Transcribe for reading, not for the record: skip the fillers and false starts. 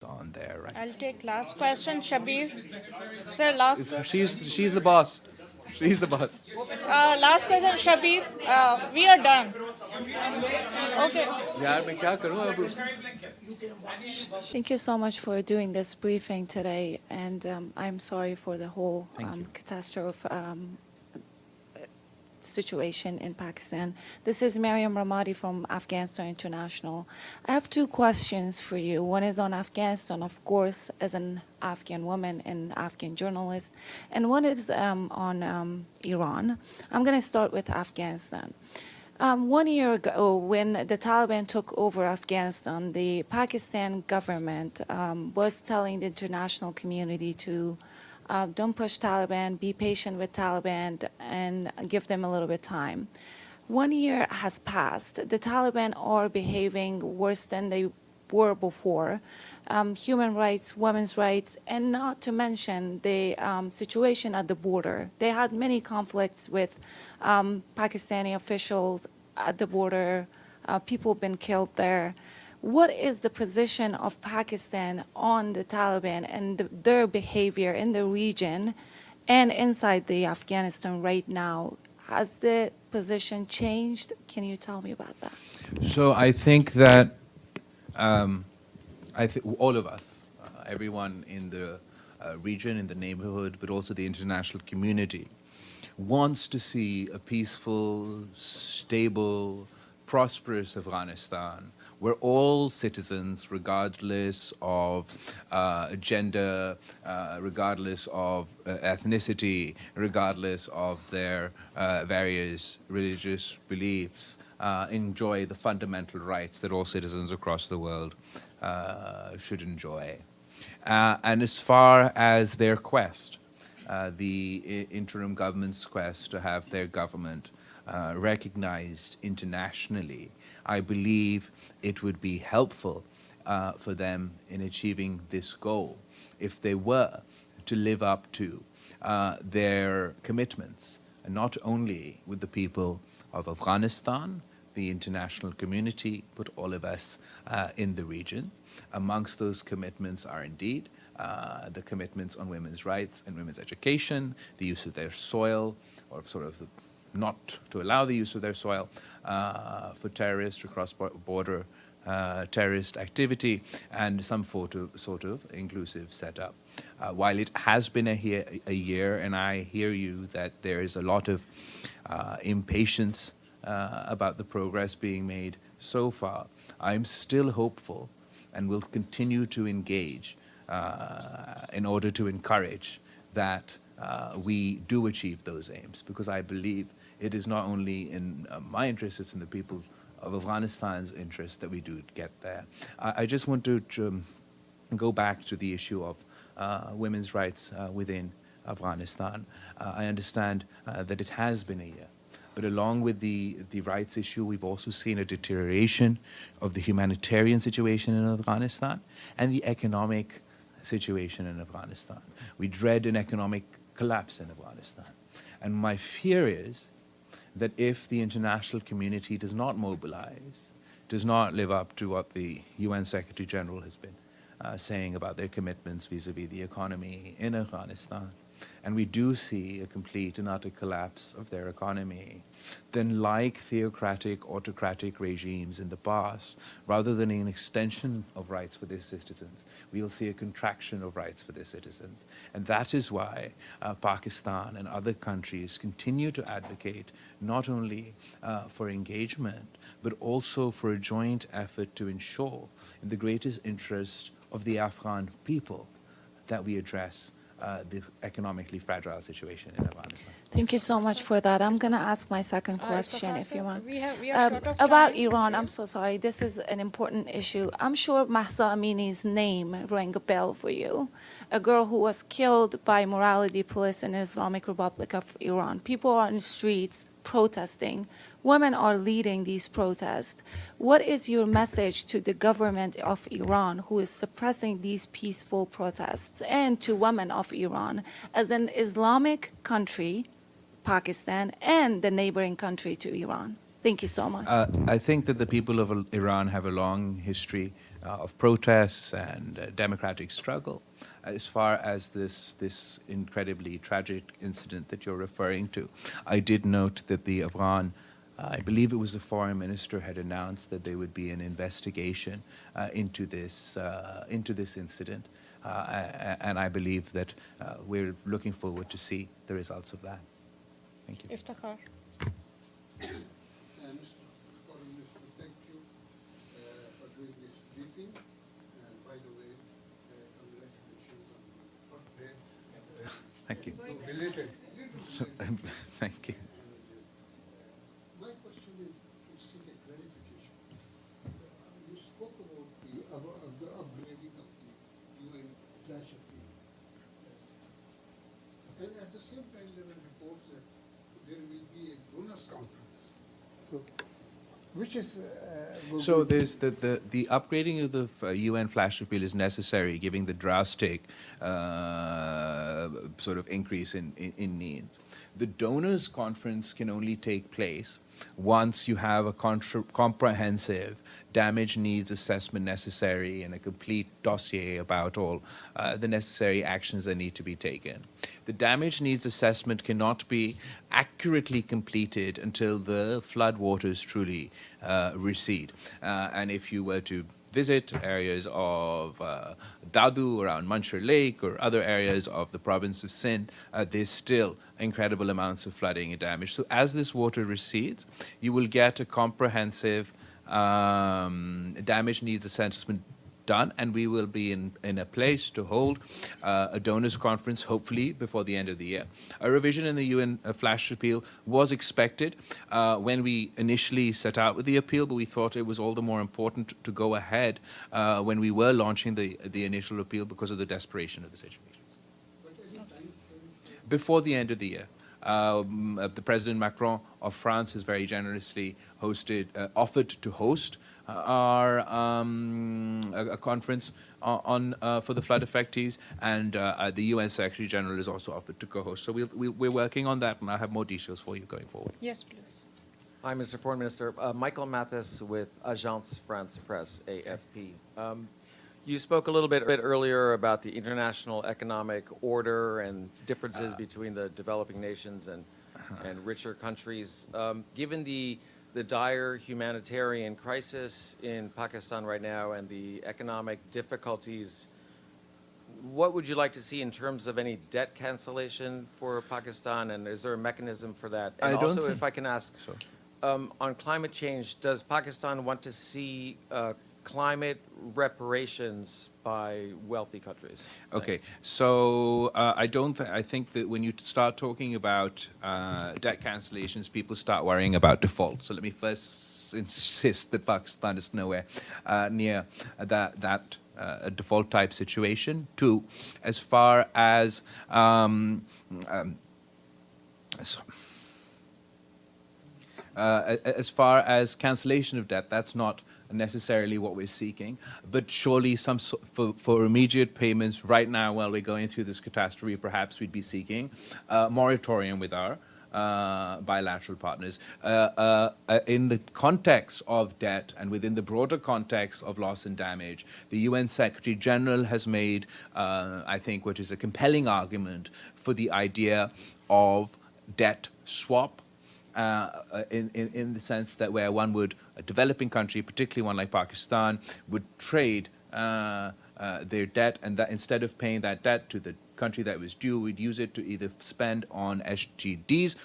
on there, right? I'll take last question, Shabir. Sir, last question. She's the boss. She's the boss. Last question, Shabir. We are done. Okay. यार मैं क्या करूँ अब? Thank you so much for doing this briefing today, and I'm sorry for the whole catastrophe situation in Pakistan. This is Mariam Ramadi from Afghanistan International. I have two questions for you. One is on Afghanistan, of course, as an Afghan woman and Afghan journalist, and one is on Iran. I'm going to start with Afghanistan. 1 year ago, when the Taliban took over Afghanistan, the Pakistan government was telling the international community to don't push Taliban, be patient with Taliban, and give them a little bit of time. 1 year has passed. The Taliban are behaving worse than they were before. Human rights, women's rights, and not to mention the situation at the border. They had many conflicts with Pakistani officials at the border. People have been killed there. What is the position of Pakistan on the Taliban and their behavior in the region and inside the Afghanistan right now? Has the position changed? Can you tell me about that? So I think that all of us, everyone in the region, in the neighborhood, but also the international community, wants to see a peaceful, stable, prosperous Afghanistan where all citizens, regardless of gender, regardless of ethnicity, regardless of their various religious beliefs, enjoy the fundamental rights that all citizens across the world should enjoy. And as far as their quest, the interim government's quest to have their government recognized internationally, I believe it would be helpful for them in achieving this goal if they were to live up to their commitments, and not only with the people of Afghanistan, the international community, but all of us in the region. Amongst those commitments are indeed the commitments on women's rights and women's education, the use of their soil, or sort of not to allow the use of their soil for terrorist or cross-border terrorist activity, and some sort of inclusive setup. While it has been a year, and I hear you that there is a lot of impatience about the progress being made so far, I'm still hopeful and will continue to engage in order to encourage that we do achieve those aims, because I believe it is not only in my interest, it's in the people of Afghanistan's interest that we do get there. I just want to go back to the issue of women's rights within Afghanistan. I understand that it has been a year. But along with the rights issue, we've also seen a deterioration of the humanitarian situation in Afghanistan and the economic situation in Afghanistan. We dread an economic collapse in Afghanistan. And my fear is that if the international community does not mobilize, does not live up to what the UN Secretary General has been saying about their commitments vis-a-vis the economy in Afghanistan, and we do see a complete and utter collapse of their economy, then like theocratic, autocratic regimes in the past, rather than an extension of rights for their citizens, we'll see a contraction of rights for their citizens. And that is why Pakistan and other countries continue to advocate not only for engagement, but also for a joint effort to ensure, in the greatest interest of the Afghan people, that we address the economically fragile situation in Afghanistan. Thank you so much for that. I'm going to ask my second question, if you want. We are short of About time. Iran, I'm so sorry. This is an important issue. I'm sure Mahsa Amini's name rang a bell for you. A girl who was killed by morality police in the Islamic Republic of Iran. People are on the streets protesting. Women are leading these protests. What is your message to the government of Iran, who is suppressing these peaceful protests, and to women of Iran as an Islamic country, Pakistan, and the neighboring country to Iran? Thank you so much. I think that the people of Iran have a long history of protests and democratic struggle. As far as this incredibly tragic incident that you're referring to, I did note that the Afghan, I believe it was the foreign minister, had announced that there would be an investigation into this incident, and I believe that we're looking forward to see the results of that. Thank you. Iftikhar. Mr. Foreign Minister, thank you for doing this briefing. And by the way, congratulations on your birthday. Thank you. So belated. Thank you. My question is to seek a clarification. You spoke about the upgrading of the UN flash appeal. And at the same time, there were reports that there will be a donors conference. So, which is... So there's the upgrading of the UN flash appeal is necessary, given the drastic sort of increase in needs. The donors conference can only take place once you have a comprehensive damage needs assessment necessary and a complete dossier about all the necessary actions that need to be taken. The damage needs assessment cannot be accurately completed until the flood waters truly recede. And if you were to visit areas of Dadu around Manshur Lake or other areas of the province of Sindh, there's still incredible amounts of flooding and damage. So as this water recedes, you will get a comprehensive damage needs assessment done, and we will be in a place to hold a donors conference, hopefully before the end of the year. A revision in the UN flash appeal was expected when we initially set out with the appeal, but we thought it was all the more important to go ahead when we were launching the initial appeal because of the desperation of the situation. Before the end of the year. The President Macron of France has very generously offered to host a conference on for the flood affectees, and the UN Secretary General has also offered to co-host. So we're working on that, and I'll have more details for you going forward. Yes, please. Hi, Mr. Foreign Minister. Michael Mathis with Agence France Presse, AFP. You spoke a little bit earlier about the international economic order and differences between the developing nations and richer countries. Given the dire humanitarian crisis in Pakistan right now and the economic difficulties, what would you like to see in terms of any debt cancellation for Pakistan, and is there a mechanism for that? And also, if I can ask, on climate change, does Pakistan want to see climate reparations by wealthy countries? Okay, Thanks. so I think that when you start talking about debt cancellations, people start worrying about default. So let me first insist that Pakistan is nowhere near that a default type situation. Two, as far as cancellation of debt, that's not necessarily what we're seeking, but surely for immediate payments right now while we're going through this catastrophe, perhaps we'd be seeking moratorium with our bilateral partners. In the context of debt and within the broader context of loss and damage, the UN Secretary General has made, I think, what is a compelling argument for the idea of debt swap, in the sense that where a developing country, particularly one like Pakistan, would trade their debt, and that instead of paying that debt to the country that was due, we'd use it to either spend on SGDs